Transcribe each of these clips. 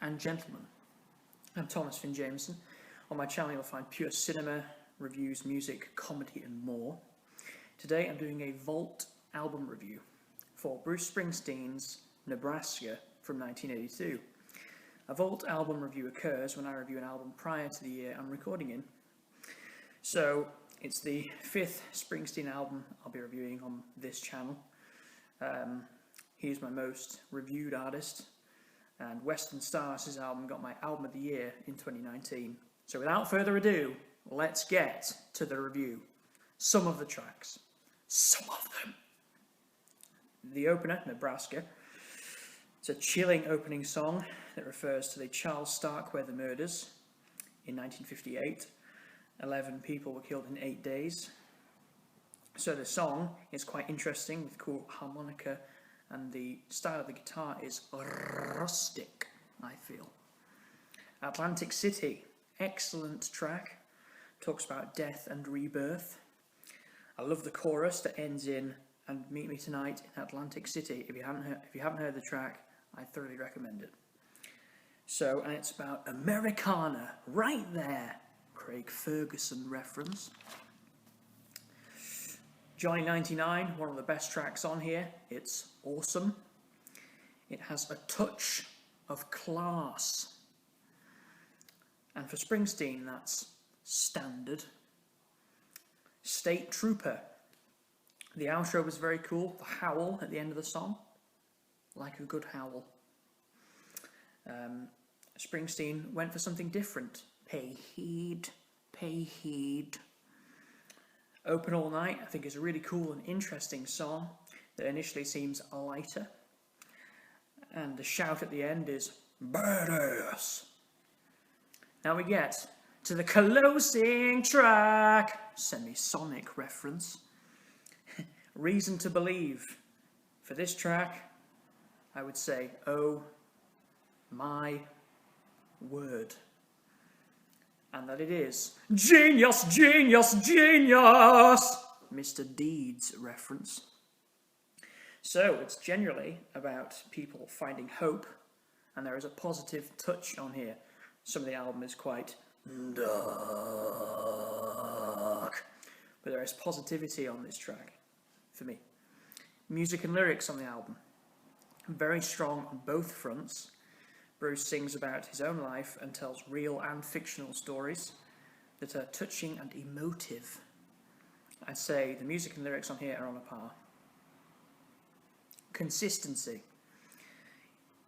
and gentlemen. I'm Thomas Finn Jameson. On my channel you'll find pure cinema, reviews, music, comedy and more. Today I'm doing a Vault album review for Bruce Springsteen's Nebraska from 1982. A Vault album review occurs when I review an album prior to the year I'm recording in. So it's the 5th Springsteen album I'll be reviewing on this channel. He's my most reviewed artist, and Western Stars, his album, got my Album of the Year in 2019. So without further ado, let's get to the review. Some of the tracks. Some of them. The opener, Nebraska. It's a chilling opening song that refers to the Charles Starkweather murders in 1958. 11 people were killed in 8 days. So the song is quite interesting with cool harmonica, and the style of the guitar is rustic, I feel. Atlantic City, excellent track. Talks about death and rebirth. I love the chorus that ends in "And meet me tonight in Atlantic City." If you haven't heard the track, I thoroughly recommend it. So, and it's about Americana, right there. Craig Ferguson reference. Johnny 99, one of the best tracks on here. It's awesome. It has a touch of class. And for Springsteen, that's standard. State Trooper. The outro was very cool. The howl at the end of the song. Like a good howl. Springsteen went for something different. Pay heed, pay heed. Open All Night, I think, is a really cool and interesting song that initially seems lighter. And the shout at the end is badass. Now we get to the closing track. Semisonic reference. Reason to Believe. For this track, I would say, oh my word. And that it is genius, genius, genius! Mr. Deeds reference. So it's generally about people finding hope, and there is a positive touch on here. Some of the album is quite dark, but there is positivity on this track, for me. Music and lyrics on the album. Very strong on both fronts. Bruce sings about his own life and tells real and fictional stories that are touching and emotive. I'd say the music and lyrics on here are on a par. Consistency.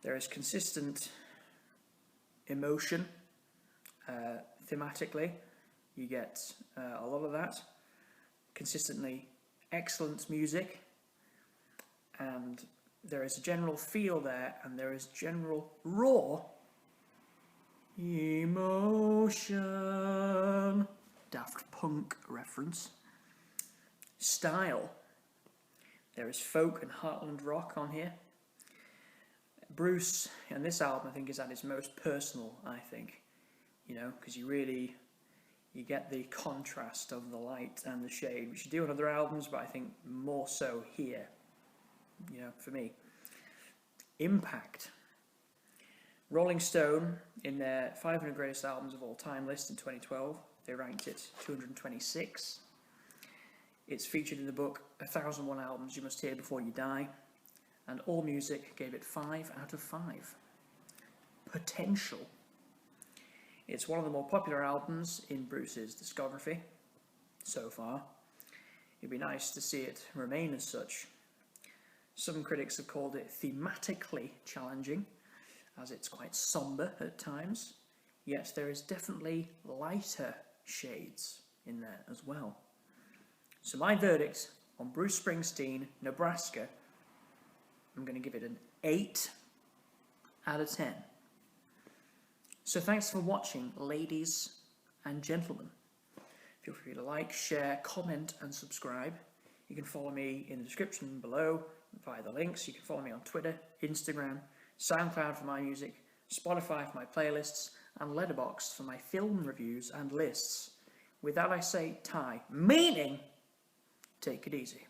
There is consistent emotion thematically. You get a lot of that. Consistently excellent music, and there is a general feel there, and there is general raw emotion. Daft Punk reference. Style. There is folk and heartland rock on here. Bruce, and this album, I think, is at its most personal, I think. You know, because you get the contrast of the light and the shade, which you do on other albums, but I think more so here. You know, for me. Impact. Rolling Stone, in their 500 greatest albums of all time list in 2012, they ranked it 226. It's featured in the book 1001 Albums You Must Hear Before You Die, and AllMusic gave it 5 out of 5. Potential. It's one of the more popular albums in Bruce's discography so far. It'd be nice to see it remain as such. Some critics have called it thematically challenging, as it's quite sombre at times, yet there is definitely lighter shades in there as well. So my verdict on Bruce Springsteen, Nebraska, I'm going to give it an 8 out of 10. So thanks for watching, ladies and gentlemen. Feel free to like, share, comment and subscribe. You can follow me in the description below via the links. You can follow me on Twitter, Instagram, SoundCloud for my music, Spotify for my playlists, and Letterboxd for my film reviews and lists. With that I say tie, meaning take it easy.